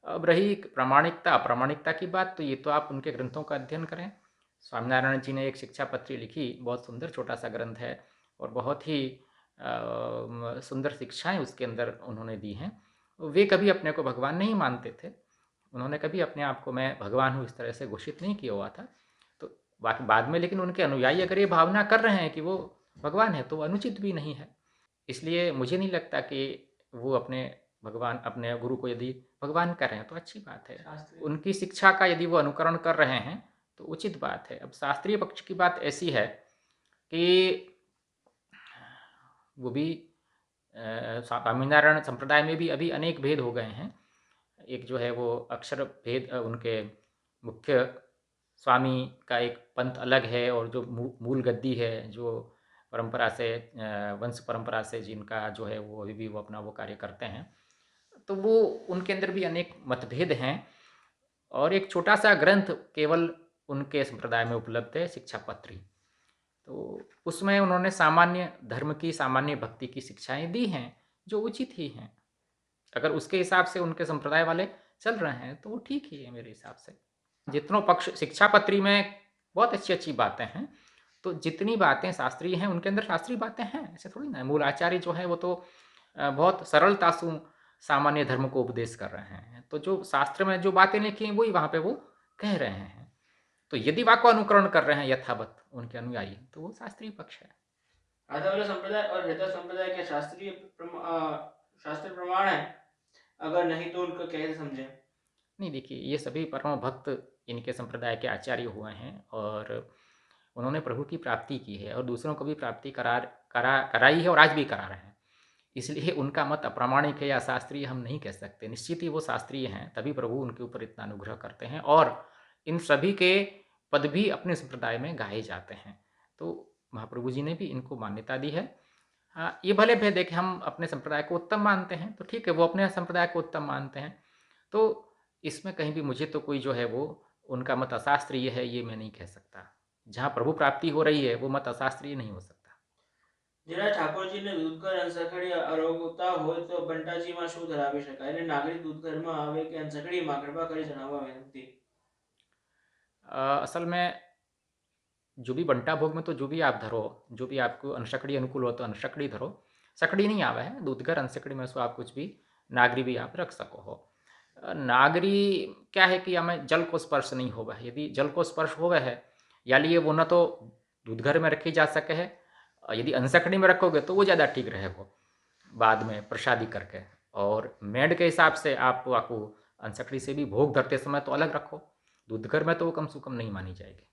अब रही प्रामाणिकता अप्रामाणिकता की बात, तो ये तो आप उनके ग्रंथों का अध्ययन करें। स्वामीनारायण जी ने एक शिक्षा पत्री लिखी, बहुत सुंदर छोटा सा ग्रंथ है और बहुत ही सुंदर शिक्षाएं उसके अंदर उन्होंने दी हैं। वे कभी अपने को भगवान नहीं मानते थे, उन्होंने कभी अपने आप को मैं भगवान हूँ इस तरह से घोषित नहीं किया हुआ था। तो बाद में लेकिन उनके अनुयायी अगर ये भावना कर रहे हैं कि वो भगवान है तो वो अनुचित भी नहीं है। इसलिए मुझे नहीं लगता कि वो अपने गुरु को यदि भगवान कर रहे हैं तो अच्छी बात है। उनकी शिक्षा का यदि वो अनुकरण कर रहे हैं तो उचित बात है। अब शास्त्रीय पक्ष की बात ऐसी है कि वो भी स्वामीनारायण संप्रदाय में भी अभी अनेक भेद हो गए हैं। एक जो है वो अक्षर भेद, उनके मुख्य स्वामी का एक पंथ अलग है और जो मूल गद्दी है जो परंपरा से वंश परंपरा से जिनका जो है वो अभी भी वो अपना वो कार्य करते हैं, तो वो उनके अंदर भी अनेक मतभेद हैं। और एक छोटा सा ग्रंथ केवल उनके संप्रदाय में उपलब्ध है, शिक्षापत्री। तो उसमें उन्होंने सामान्य धर्म की, सामान्य भक्ति की शिक्षाएं दी हैं, जो उचित ही हैं। अगर उसके हिसाब से उनके संप्रदाय वाले चल रहे हैं तो वो ठीक ही है मेरे हिसाब से। जितनों पक्ष शिक्षापत्री में बहुत अच्छी अच्छी बातें हैं, तो जितनी बातें शास्त्रीय हैं उनके अंदर शास्त्रीय बातें हैं, ऐसे थोड़ी ना है। मूल आचार्य जो है वो तो बहुत सरलता से सामान्य धर्म को उपदेश कर रहे हैं, तो जो शास्त्र में जो बातें लिखी हैं वही वहाँ पे वो कह रहे हैं। तो यदि वाक को अनुकरण कर रहे हैं यथावत उनके अनुयायी, तो वो शास्त्रीय पक्ष है। आधावाला संप्रदाय और हृदय संप्रदाय के शास्त्र प्रमाण है? अगर नहीं तो उनका कैसे समझें? नहीं, देखिए ये सभी परम भक्त इनके संप्रदाय के आचार्य हुए हैं और उन्होंने प्रभु की प्राप्ति की है और दूसरों को भी प्राप्ति कराई है और आज भी करा रहे हैं। इसलिए उनका मत अप्रामाणिक है या शास्त्रीय हम नहीं कह सकते। निश्चित ही वो शास्त्रीय हैं, तभी प्रभु उनके ऊपर इतना अनुग्रह करते हैं और इन सभी के पद भी अपने संप्रदाय में गाए जाते हैं। तो महाप्रभु जी ने भी इनको मान्यता दी है। हाँ, ये भले भेद है कि हम अपने संप्रदाय को उत्तम मानते हैं, तो ठीक है, वो अपने संप्रदाय को उत्तम मानते हैं। तो इसमें कहीं भी मुझे तो कोई जो है वो उनका मत अशास्त्रीय है ये मैं नहीं कह सकता। जहाँ प्रभु प्राप्ति हो रही है वो मत अशास्त्रीय नहीं हो सकता। જરા ઠાકોરજી ને દૂધઘર અંસખડી અરોગતા હોય તો બંટાજીમાં શું ધરાવી શકાય અને નાગરિક દૂધઘરમાં આવે કે અંસખડીમાં કૃપા કરી જણાવવા વિનંતી। असल में जो भी बंटा भोग में तो जो भी आप धरो, जो भी आपको अनसकड़ी अनुकूल हो तो अनसकड़ी धरो। सकड़ी नहीं आवे है, दूधघर अनसकड़ी में सो आप कुछ भी नागरी भी आप रख सको हो। नागरी क्या है कि हमें जल को स्पर्श नहीं होगा। यदि जल को स्पर्श होवे है या लिए वो न तो दूधघर में रखी जा सके है, यदि अनसकड़ी में रखोगे तो वो ज़्यादा ठीक रहे वो बाद में प्रसादी करके। और मेड के हिसाब से आप आपको अनसकड़ी से भी भोग धरते समय तो अलग रखो, दूधघर में तो वो कम से कम नहीं मानी जाएगी।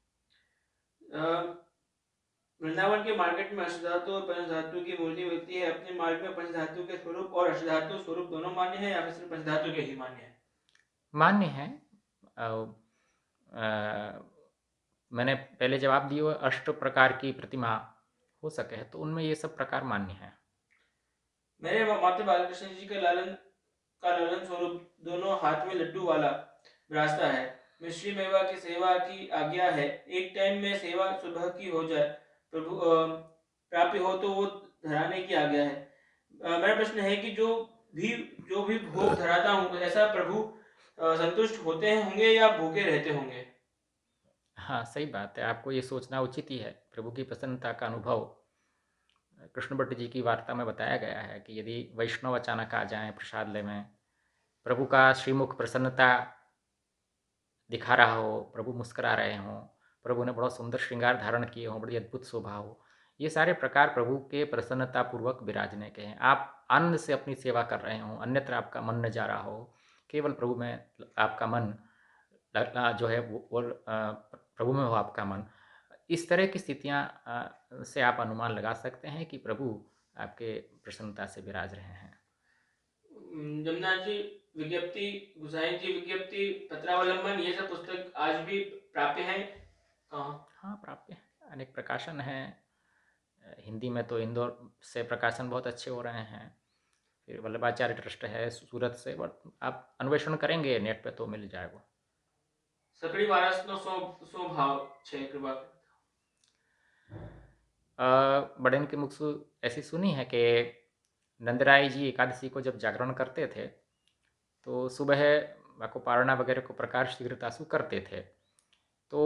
वृंदावन के मार्केट में अष्टधातु और पंचधातु की मूर्ति मिलती है। अपने मार्ग में पंचधातु के स्वरूप और अष्टधातु स्वरूप दोनों मान्य है या फिर सिर्फ पंचधातु के ही मान्य है? मान्य है। मैंने पहले जवाब दिए, अष्ट प्रकार की प्रतिमा हो सके है तो उनमें ये सब प्रकार मान्य है। मेरे माता बालकृष्ण जी का लालन स्वरूप दोनों हाथ में लड्डू वाला विराजता है। मिश्री मेवा की सेवा की आज्ञा है। एक टाइम में सेवा सुबह की हो जाए, प्रभु प्राप्ति हो तो वो धराने की आज्ञा है। मेरा प्रश्न है कि जो भी भोग धराता हूँ, ऐसा प्रभु संतुष्ट होते हैं होंगे या भूखे रहते होंगे? हाँ, सही बात है, आपको ये सोचना उचित ही है। प्रभु की प्रसन्नता का अनुभव कृष्ण भट्ट जी की वार्ता में बताया गया है कि यदि वैष्णव अचानक आ जाएं प्रसाद लेने, प्रभु का श्रीमुख प्रसन्नता दिखा रहा हो, प्रभु मुस्करा रहे हों, प्रभु ने बड़ा सुंदर श्रृंगार धारण किए हों, बड़ी अद्भुत शोभा हो, ये सारे प्रकार प्रभु के प्रसन्नतापूर्वक विराजने के हैं। आप आनंद से अपनी सेवा कर रहे हों, अन्यत्र आपका मन न जा रहा हो, केवल प्रभु में आपका मन जो है वो प्रभु में हो आपका मन। इस तरह की स्थितियाँ से आप अनुमान लगा सकते हैं कि प्रभु आपके प्रसन्नता से विराज रहे हैं। जमुनाथ जी विज्ञप्ति, गुसाई जी विज्ञप्ति, पत्रावलंबन, ये सब पुस्तक आज भी प्राप्य हैं कहाँ? हाँ, प्राप्य है, अनेक प्रकाशन हैं। हिंदी में तो इंदौर से प्रकाशन बहुत अच्छे हो रहे हैं, फिर वल्लभाचार्य ट्रस्ट है सूरत से, बट आप अन्वेषण करेंगे नेट पे तो मिल जाएगा। सकड़ी वारसનો શું ભાવ છે કૃપા? बड़ेन के मुख से ऐसी सुनी है कि नंदराय जी एकादशी को जब जागरण करते थे तो सुबह को पारणा वगैरह को प्रकाश शीघ्रतासु करते थे। तो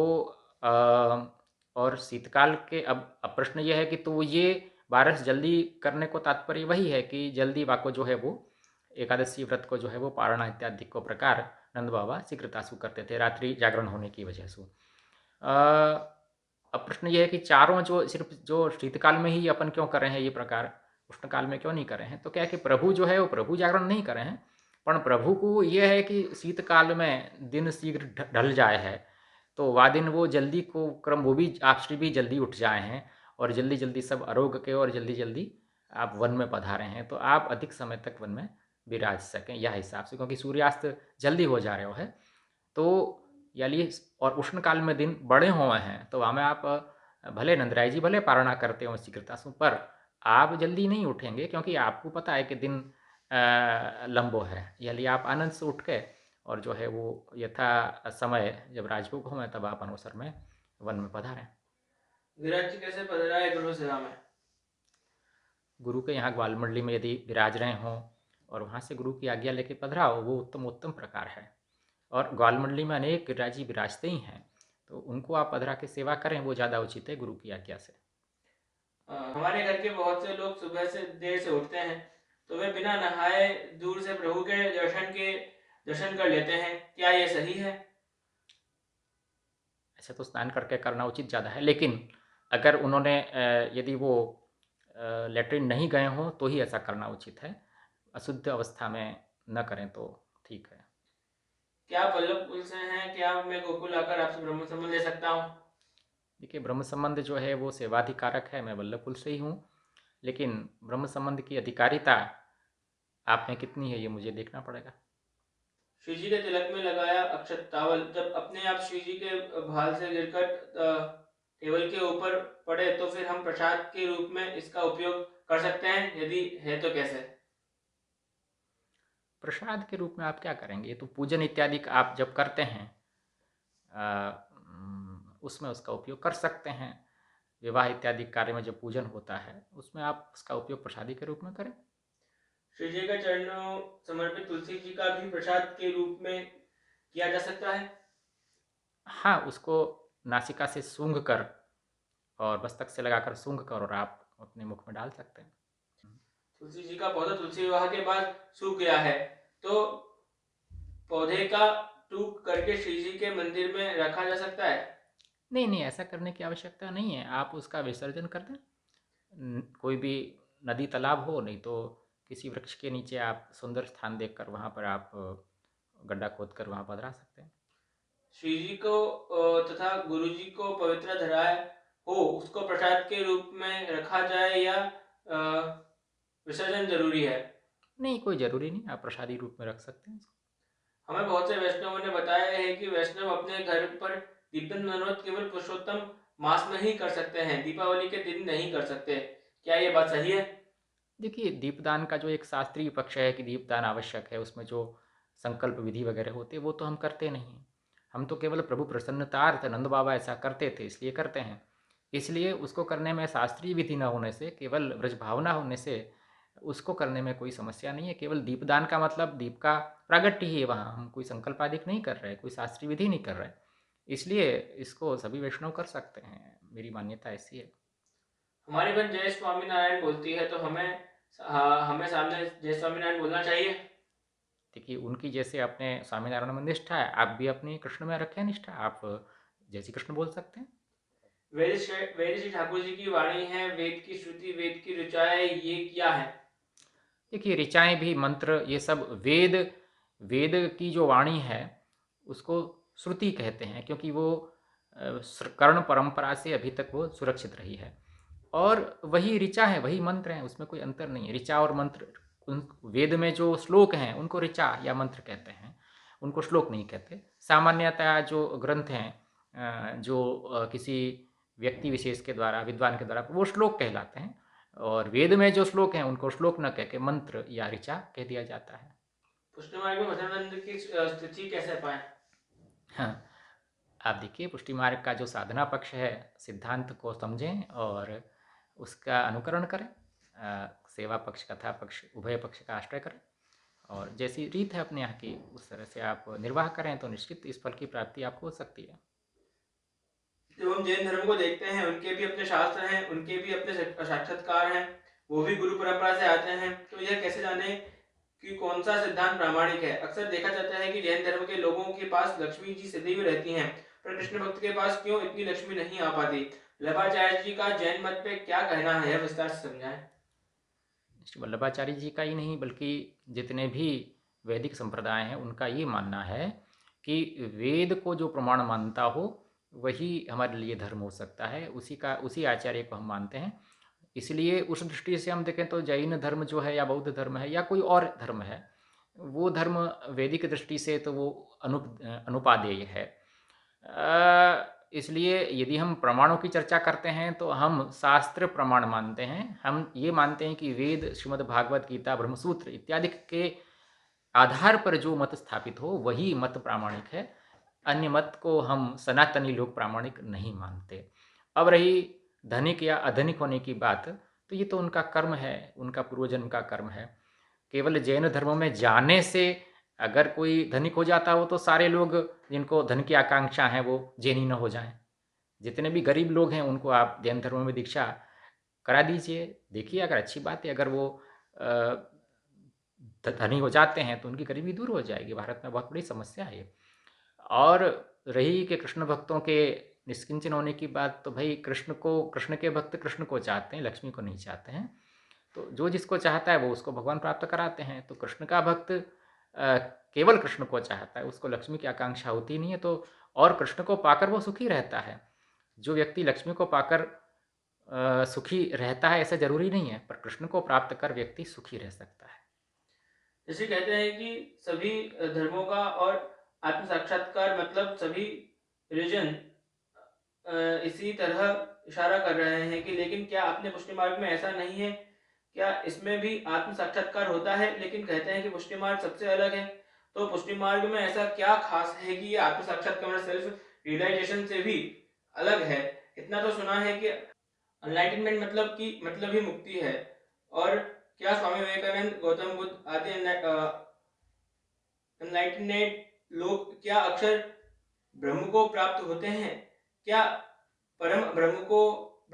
और शीतकाल के अब प्रश्न ये है कि तो ये बारस जल्दी करने को तात्पर्य वही है कि जल्दी वाको जो है वो एकादशी व्रत को जो है वो पारणा इत्यादि को प्रकार नंद बाबा शीघ्रतासु करते थे रात्रि जागरण होने की वजह से। अब प्रश्न ये है कि चारों जो सिर्फ जो शीतकाल में ही अपन क्यों कर रहे हैं ये प्रकार, उष्णकाल में क्यों नहीं कर रहे हैं? तो क्या है कि प्रभु जो है वो प्रभु जागरण नहीं कर रहे हैं, पर प्रभु को ये है कि शीतकाल में दिन शीघ्र ढल जाए है, तो वह दिन वो जल्दी को क्रम वो भी आप श्री भी जल्दी उठ जाए हैं और जल्दी जल्दी सब आरोग्य के और जल्दी जल्दी आप वन में पधारे हैं, तो आप अधिक समय तक वन में विराज सकें यह हिसाब से, क्योंकि सूर्यास्त जल्दी हो जा रहे हो है। तो या लिए और उष्ण काल में दिन बड़े हुए हैं तो वहाँ में आप भले नंदराय जी भले पारणा करते हो शीघ्रतासु, पर आप जल्दी नहीं उठेंगे क्योंकि आपको पता है कि दिन लंबो है। या लिए आप आनंद से उठ के और जो है वो यथा समय जब राजभोग हो तब आप अनवसर में वन में पधारें। विराट जी कैसे पधराए गुरु सेवा में? गुरु के यहाँ ग्वाल मंडली में यदि विराज रहे हों और वहाँ से गुरु की आज्ञा लेके पधराओ, वो उत्तम उत्तम प्रकार है। और ग्वाल मंडली में अनेक गिरिराजी विराजते ही हैं, तो उनको आप पधरा के सेवा करें, वो ज़्यादा उचित है गुरु की आज्ञा से। हमारे घर के बहुत से लोग सुबह से देर से उठते हैं, तो वे बिना नहाए दूर से प्रभु के दर्शन कर लेते हैं। क्या ये सही है? ऐसे तो स्नान करके करना उचित ज़्यादा है, लेकिन अगर उन्होंने यदि वो लेटरिन नहीं गए हों तो ही ऐसा करना उचित है। अशुद्ध अवस्था में न करें तो ठीक है। क्या बल्लभ कुल से हैं? क्या मैं गोकुल आकर आपसे ब्रह्म संबंध ले सकता हूँ? देखिए, ब्रह्म संबंध जो है वो सेवाधिकारक है, मैं वल्लभ कुल से ही हूँ, लेकिन ब्रह्म संबंध की अधिकारिता आप में कितनी है ये मुझे देखना पड़ेगा। श्री जी के तिलक में लगाया अक्षत तावल जब अपने आप श्री जी के भाल से गिरकर टेबल के ऊपर पड़े, तो फिर हम प्रसाद के रूप में इसका उपयोग कर सकते हैं? यदि है तो कैसे? प्रसाद के रूप में आप क्या करेंगे? ये तो पूजन इत्यादि का आप जब करते हैं उसमें उसका उपयोग कर सकते हैं। विवाह इत्यादि कार्य में जब पूजन होता है उसमें आप उसका उपयोग प्रसादी के रूप में करें। श्री जी के चरणों समर्पित तुलसी जी का भी प्रसाद के रूप में किया जा सकता है? हाँ, उसको नासिका से सूंघ कर और मस्तक से लगाकर सूंघ कर और आप अपने मुख में डाल सकते हैं। तुलसी जी का पौधा तुलसी विवाह के बाद सूख गया है, तो पौधे का टूक करके श्री जी के मंदिर में रखा जा सकता है? नहीं नहीं, ऐसा करने की आवश्यकता नहीं है। आप उसका विसर्जन कर दें। कोई भी नदी तालाब हो, नहीं तो किसी वृक्ष के नीचे आप सुंदर स्थान देखकर वहाँ पर आप गड्ढा खोद कर वहाँ पधरा सकते हैं। श्री जी को तथा गुरु जी को पवित्र धराए हो उसको प्रसाद के रूप में रखा जाए या विसर्जन जरूरी है? नहीं, कोई ज़रूरी नहीं, आप प्रसादी रूप में रख सकते हैं इसको। हमें बहुत से वैष्णवों ने बताया है कि वैष्णव अपने घर पर दीपन मनोरथ केवल पुरुषोत्तम मास में ही कर सकते हैं, दीपावली के दिन नहीं कर सकते। क्या ये बात सही है? देखिए, दीपदान का जो एक शास्त्रीय पक्ष है कि दीपदान आवश्यक है, उसमें जो संकल्प विधि वगैरह होती है वो तो हम करते नहीं हैं। हम तो केवल प्रभु प्रसन्नतार्थ नंद बाबा ऐसा करते थे इसलिए करते हैं। इसलिए उसको करने में शास्त्रीय विधि न होने से, केवल ब्रज भावना होने से उसको करने में कोई समस्या नहीं है। केवल दीपदान का मतलब दीप का प्रागट्य ही है, वहाँ हम कोई संकल्प आदि नहीं कर रहे, कोई शास्त्रीय विधि नहीं कर रहे। इसलिए इसको सभी वैष्णव कर सकते हैं, मेरी मान्यता ऐसी है। हमारी बहन जय स्वामीनारायण बोलती है, तो हमें सामने जय स्वामीनारायण बोलना चाहिए? देखिए, उनकी जैसे अपने स्वामीनारायण में निष्ठा है, आप भी अपनी कृष्ण में रखें निष्ठा, आप जय श्री कृष्ण बोल सकते हैं। वेद श्री ठाकुर जी की वाणी है, वेद की श्रुति, वेद की ऋचाएं, ये क्या है? देखिए, ऋचाएँ भी, मंत्र, ये सब वेद वेद की जो वाणी है उसको श्रुति कहते हैं, क्योंकि वो कर्ण परंपरा से अभी तक वो सुरक्षित रही है। और वही ऋचा है, वही मंत्र हैं, उसमें कोई अंतर नहीं है। ऋचा और मंत्र, उन वेद में जो श्लोक हैं उनको ऋचा या मंत्र कहते हैं, उनको श्लोक नहीं कहते। सामान्यतः जो ग्रंथ हैं जो किसी व्यक्ति विशेष के द्वारा, विद्वान के द्वारा, वो श्लोक कहलाते हैं। और वेद में जो श्लोक हैं उनको श्लोक न कह के मंत्र या ऋचा कह दिया जाता है। पुष्टि मार्ग में मधुरानंद की स्थिति कैसे पाएं? हाँ, आप देखिए, पुष्टि मार्ग का जो साधना पक्ष है, सिद्धांत को समझें और उसका अनुकरण करें। सेवा पक्ष, कथा पक्ष, उभय पक्ष का आश्रय करें और जैसी रीत है अपने यहाँ की उस तरह से आप निर्वाह करें तो निश्चित इस फल की प्राप्ति आपको हो सकती है। जब हम जैन धर्म को देखते हैं, उनके भी अपने शास्त्र हैं, उनके भी अपने साक्षात्कार हैं, वो भी गुरु परंपरा से आते हैं, तो यह कैसे जाने कि कौन सा सिद्धांत प्रामाणिक है? अक्सर देखा जाता है कि जैन धर्म के लोगों के पास लक्ष्मी जी सदैव रहती हैं, पर कृष्ण भक्त के पास क्यों इतनी लक्ष्मी नहीं आ पाती? लभाचार्य जी का जैन मत पे क्या कहना है, यह विस्तार से समझाएं। श्री वल्लभाचार्य जी का ही नहीं बल्कि जितने भी वैदिक संप्रदाय हैं उनका ये मानना है कि वेद को जो प्रमाण मानता हो वही हमारे लिए धर्म हो सकता है, उसी आचार्य को हम मानते हैं। इसलिए उस दृष्टि से हम देखें तो जैन धर्म जो है या बौद्ध धर्म है या कोई और धर्म है, वो धर्म वैदिक दृष्टि से तो वो अनुपादेय है। इसलिए यदि हम प्रमाणों की चर्चा करते हैं तो हम शास्त्र प्रमाण मानते हैं। हम ये मानते हैं कि वेद, श्रीमद् भागवत गीता, ब्रह्मसूत्र इत्यादि के आधार पर जो मत स्थापित हो वही मत प्रामाणिक है। अन्य मत को हम सनातनी लोग प्रामाणिक नहीं मानते। अब रही धनिक या अधनिक होने की बात, तो ये तो उनका कर्म है, उनका पूर्वजन्म का कर्म है। केवल जैन धर्म में जाने से अगर कोई धनिक हो जाता हो तो सारे लोग जिनको धन की आकांक्षा है वो जैनी न हो जाएं। जितने भी गरीब लोग हैं उनको आप जैन धर्म में दीक्षा करा दीजिए। देखिए अगर अच्छी बात है, अगर वो धनी हो जाते हैं तो उनकी गरीबी दूर हो जाएगी। भारत में बहुत बड़ी समस्या है ये। और रही कि कृष्ण भक्तों के निष्किंचन होने की बात, तो भाई कृष्ण के भक्त कृष्ण को चाहते हैं, लक्ष्मी को नहीं चाहते हैं। तो जो जिसको चाहता है वो उसको भगवान प्राप्त कराते हैं। तो कृष्ण का भक्त केवल कृष्ण को चाहता है, उसको लक्ष्मी की आकांक्षा होती नहीं है। तो और कृष्ण को पाकर वो सुखी रहता है। जो व्यक्ति लक्ष्मी को पाकर सुखी रहता है ऐसा जरूरी नहीं है, पर कृष्ण को प्राप्त कर व्यक्ति सुखी रह सकता है। जैसे कहते हैं कि सभी धर्मों का और आत्म साक्षात्कार मतलब सभी रिलीजन इसी तरह इशारा कर रहे हैं कि लेकिन क्या अपने पुष्टि मार्ग में ऐसा नहीं है? क्या इसमें भी आत्म साक्षात्कार होता है? लेकिन कहते हैं कि पुष्टि मार्ग सबसे अलग है। तो पुष्टि मार्ग में ऐसा क्या खास है कि ये आत्म साक्षात्कार सेल्फ रियलाइजेशन से भी अलग है? इतना तो सुना है कि एनलाइटनमेंट मतलब ही मुक्ति है। और क्या स्वामी विवेकानंद, गौतम बुद्ध आदि एनलाइटनेड लोग क्या अक्षर ब्रह्म को प्राप्त होते हैं? क्या परम ब्रह्म को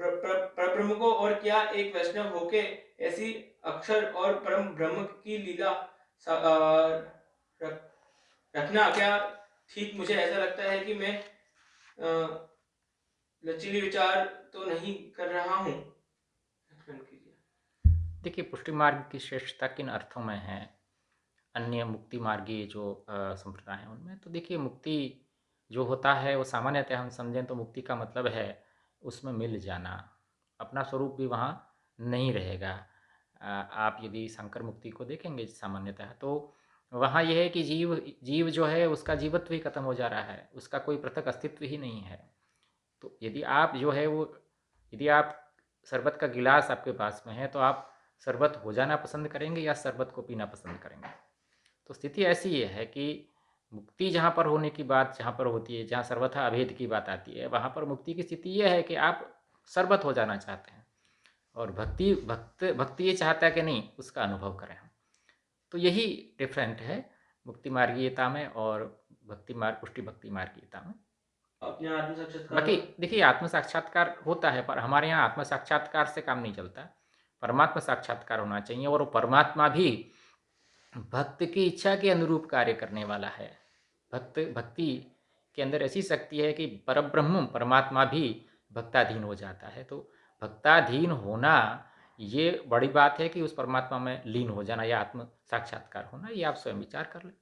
परब्रह्म को, और क्या एक वैष्णव होके ऐसी अक्षर और परम ब्रह्म की लीला रख, रखना क्या ठीक? मुझे ऐसा लगता है कि मैं लचीली विचार तो नहीं कर रहा हूँ। देखिए पुष्टि मार्ग की श्रेष्ठता किन अर्थों में है अन्य मुक्ति मार्गी जो संप्रदाय हैं उनमें? तो देखिए मुक्ति जो होता है वो सामान्यतः हम समझें तो मुक्ति का मतलब है उसमें मिल जाना, अपना स्वरूप भी वहाँ नहीं रहेगा। आप यदि शंकर मुक्ति को देखेंगे सामान्यतः तो वहाँ यह है कि जीव जो है उसका जीवत्व ही खत्म हो जा रहा है, उसका कोई पृथक अस्तित्व ही नहीं है। तो यदि आप जो है वो यदि आप शरबत का गिलास आपके पास में है तो आप शरबत हो जाना पसंद करेंगे या शरबत को पीना पसंद करेंगे? तो स्थिति ऐसी ये है कि मुक्ति जहाँ पर होने की बात जहाँ पर होती है, जहाँ सर्वथा अभेद की बात आती है, वहाँ पर मुक्ति की स्थिति ये है कि आप शरबत हो जाना चाहते हैं और भक्ति ये चाहता है कि नहीं उसका अनुभव करें हम। तो यही डिफरेंट है मुक्ति मार्गीयता में और पुष्टि भक्ति मार्गीयता में। अपने आत्म साक्षात्कार बाकी देखिए आत्म साक्षात्कार होता है, पर हमारे यहाँ आत्म साक्षात्कार से काम नहीं चलता, परमात्मा साक्षात्कार होना चाहिए। और वो परमात्मा भी भक्त की इच्छा के अनुरूप कार्य करने वाला है। भक्ति के अंदर ऐसी शक्ति है कि परब्रह्म परमात्मा भी भक्ताधीन हो जाता है। तो भक्ताधीन होना ये बड़ी बात है कि उस परमात्मा में लीन हो जाना या आत्म साक्षात्कार होना, ये आप स्वयं विचार कर लें।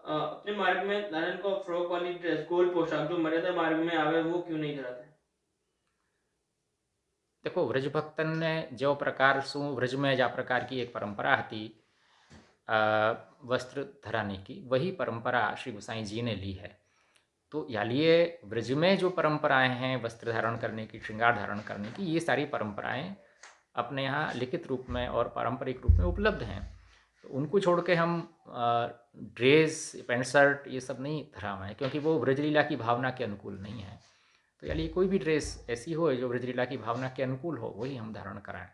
अपने मार्ग में नारायण को फ्रॉक वाली ड्रेस, गोल पोशाक जो मर्यादा मार्ग में आवे वो क्यों नहीं कराते? देखो व्रज भक्तन ने जो प्रकार सु व्रज में जा प्रकार की एक परंपरा थी वस्त्र धराने की, वही परंपरा श्री गोसाई जी ने ली है। तो यालिए व्रज में जो परंपराएं हैं वस्त्र धारण करने की, श्रृंगार धारण करने की, ये सारी परंपराएं अपने यहाँ लिखित रूप में और पारंपरिक रूप में उपलब्ध हैं। तो उनको छोड़ के हम ड्रेस पैंट शर्ट ये सब नहीं धराएं, क्योंकि वो ब्रजलीला की भावना के अनुकूल नहीं है। तो यानी कोई भी ड्रेस ऐसी हो जो ब्रजलीला की भावना के अनुकूल हो वही हम धारण कराएं।